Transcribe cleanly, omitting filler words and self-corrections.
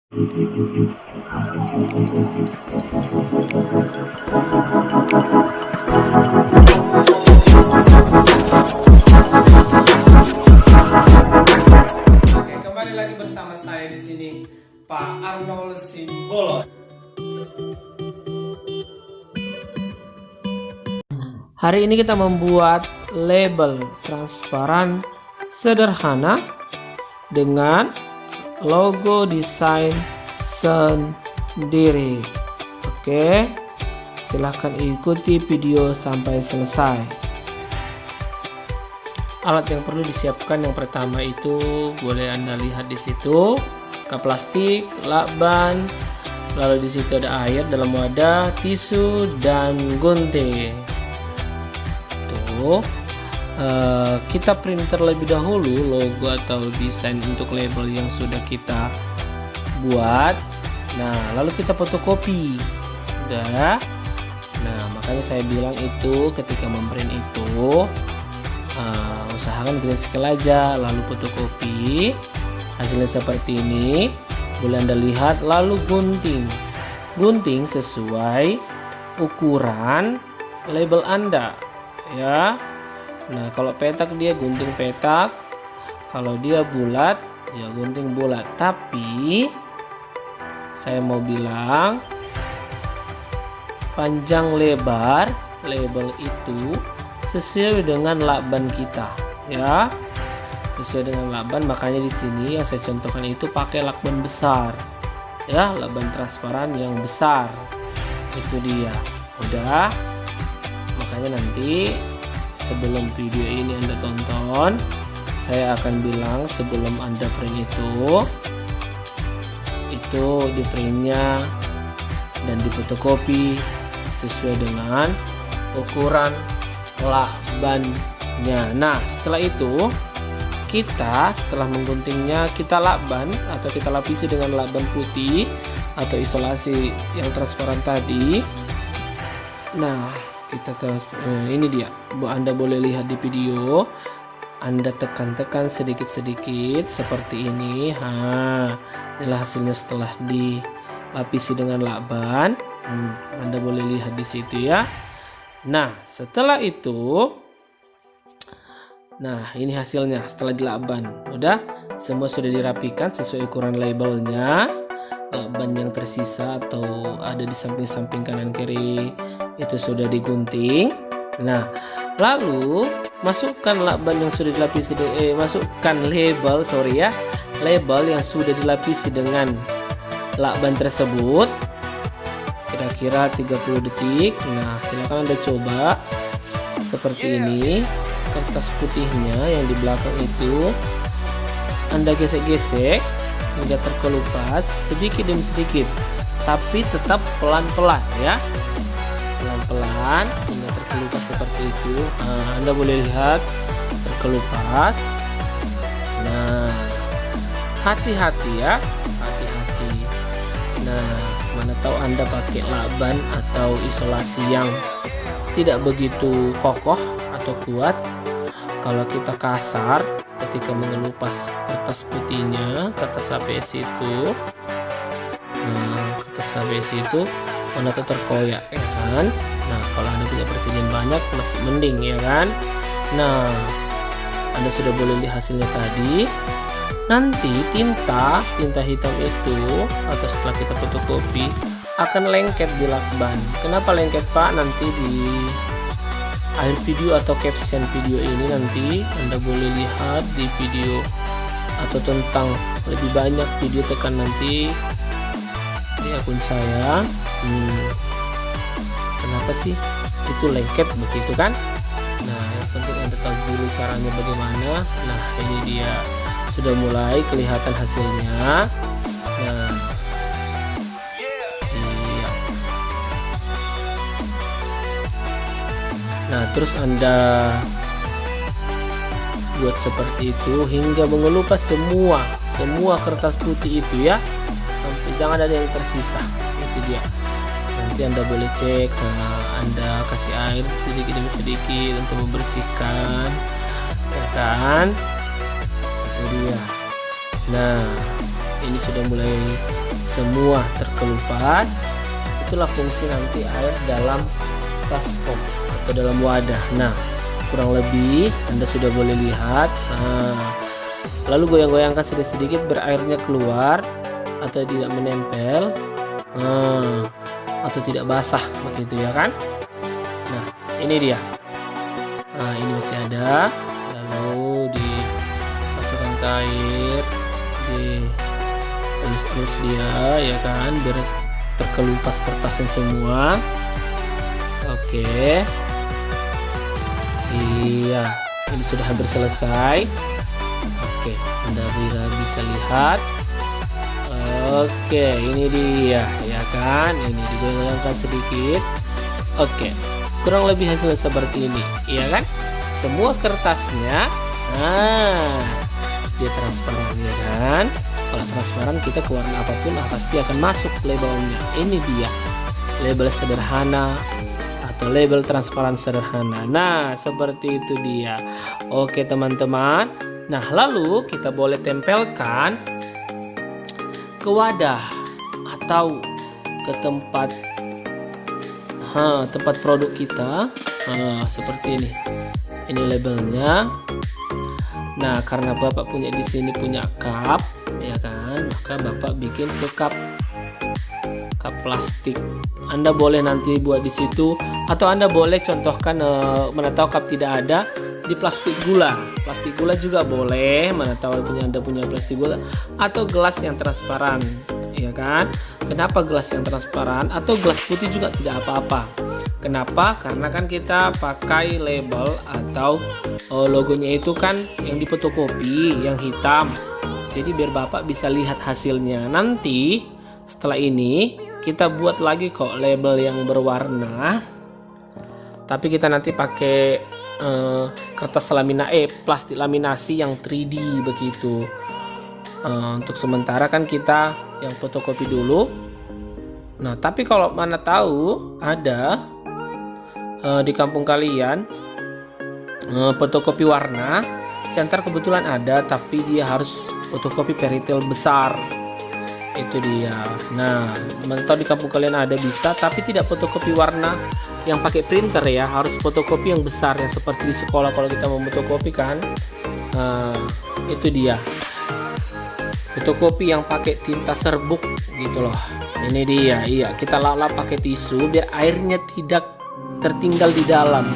Oke, kembali lagi bersama saya di sini, Pak Arnold Simbolon. Hari ini kita membuat label transparan sederhana dengan logo desain sendiri. Oke, silahkan ikuti video sampai selesai. Alat yang perlu disiapkan yang pertama itu boleh Anda lihat di situ, kap plastik, lakban, lalu di situ ada air dalam wadah, tisu dan gunting. Tuh, kita print terlebih dahulu logo atau desain untuk label yang sudah kita buat. Nah, lalu kita fotokopi. Udah. Nah, makanya saya bilang itu ketika memprint itu usahakan green scale aja, lalu fotokopi. Hasilnya seperti ini, boleh Anda lihat. Lalu gunting sesuai ukuran label Anda ya. Nah, kalau petak dia gunting petak, kalau dia bulat ya gunting bulat. Tapi saya mau bilang panjang lebar label itu sesuai dengan lakban kita ya, sesuai dengan lakban. Makanya di sini yang saya contohkan itu pakai lakban besar ya, lakban transparan yang besar itu dia. Udah, makanya nanti sebelum video ini Anda tonton, saya akan bilang sebelum Anda print itu di printnya dan di fotokopi sesuai dengan ukuran lakbannya. Nah, setelah itu setelah mengguntingnya kita lakban atau kita lapisi dengan lakban putih atau isolasi yang transparan tadi. Nah, ini dia. Anda boleh lihat di video. Anda tekan-tekan sedikit-sedikit seperti ini. Inilah hasilnya setelah dilapisi dengan lakban. Anda boleh lihat di situ ya. Nah, setelah itu, nah ini hasilnya setelah dilakban. Udah, semua sudah dirapikan sesuai ukuran labelnya. Lakban yang tersisa atau ada di samping-samping kanan kiri itu sudah digunting. Nah, lalu masukkan lakban yang sudah dilapisi masukkan label yang sudah dilapisi dengan lakban tersebut kira-kira 30 detik. Nah, silakan Anda coba seperti ini. Kertas putihnya yang di belakang itu Anda gesek-gesek hingga terkelupas sedikit demi sedikit, tapi tetap pelan-pelan ya, pelan-pelan hingga terkelupas seperti itu. Anda boleh lihat terkelupas. Nah, hati-hati ya, hati-hati. Nah, mana tahu Anda pakai lakban atau isolasi yang tidak begitu kokoh atau kuat. Kalau kita kasar ketika mengelupas kertas putihnya, kertas HPS itu, kertas HPS itu mana tuh terkoyak ya kan. Nah, kalau Anda punya persediaan banyak masih mending ya kan. Nah, Anda sudah boleh lihat hasilnya tadi. Nanti tinta hitam itu atau setelah kita fotokopi akan lengket di lakban. Kenapa lengket Pak? Nanti di akhir video atau caption video ini nanti Anda boleh lihat di video atau tentang lebih banyak video, tekan nanti di akun saya. Kenapa sih itu lengket begitu kan? Nah, yang penting Anda tahu dulu caranya bagaimana. Nah, ini dia sudah mulai kelihatan hasilnya. Nah, iya. Nah, terus Anda buat seperti itu hingga mengelupas semua kertas putih itu ya, sampai jangan ada yang tersisa. Itu dia. Nanti Anda boleh cek. Anda kasih air sedikit demi sedikit untuk membersihkan, ya kan? Itu dia. Nah, ini sudah mulai semua terkelupas. Itulah fungsi nanti air dalam kaspom atau dalam wadah. Nah, kurang lebih Anda sudah boleh lihat. Lalu goyang-goyangkan sedikit-sedikit biar airnya keluar atau tidak menempel, atau tidak basah begitu ya kan. Nah, ini dia. Nah, ini masih ada. Lalu dimasukkan ke air, dielus-elus dia ya kan, biar terkelupas kertasnya semua. Oke. Iya, ini sudah hampir selesai. Oke, Anda bisa lihat. Oke, ini dia ya kan. Ini digoyangkan sedikit. Oke, kurang lebih hasilnya seperti ini, ya kan? Semua kertasnya, dia transparan ya kan? Kalau transparan kita ke warna apapun pasti akan masuk labelnya. Ini dia label sederhana atau label transparan sederhana. Nah, seperti itu dia. Oke teman-teman. Nah, lalu kita boleh tempelkan ke wadah atau ke tempat produk kita. Seperti ini. Ini labelnya. Nah, karena Bapak punya di sini punya cup, ya kan? Maka Bapak bikin ke cup plastik. Anda boleh nanti buat di situ, atau Anda boleh contohkan, mana tahu cup tidak ada, di plastik gula. Plastik gula juga boleh, mana tahu Anda punya plastik gula, atau gelas yang transparan, ya kan? Kenapa gelas yang transparan atau gelas putih juga tidak apa-apa? Kenapa? Karena kan kita pakai label atau logonya itu kan yang difotokopi yang hitam. Jadi biar Bapak bisa lihat hasilnya. Nanti setelah ini kita buat lagi kok label yang berwarna. Tapi kita nanti pakai kertas plastik laminasi yang 3D begitu. Untuk sementara kan kita yang fotokopi dulu. Nah, tapi kalau mana tahu ada di kampung kalian fotokopi warna, Center kebetulan ada, tapi dia harus fotokopi peritel besar. Itu dia. Nah, mana tahu di kampung kalian ada bisa, tapi tidak fotokopi warna yang pakai printer ya, harus fotokopi yang besar yang seperti di sekolah kalau kita mau fotokopi kan. Itu dia. Fotokopi yang pakai tinta serbuk gitu loh. Ini dia. Iya, kita lap pakai tisu biar airnya tidak tertinggal di dalam.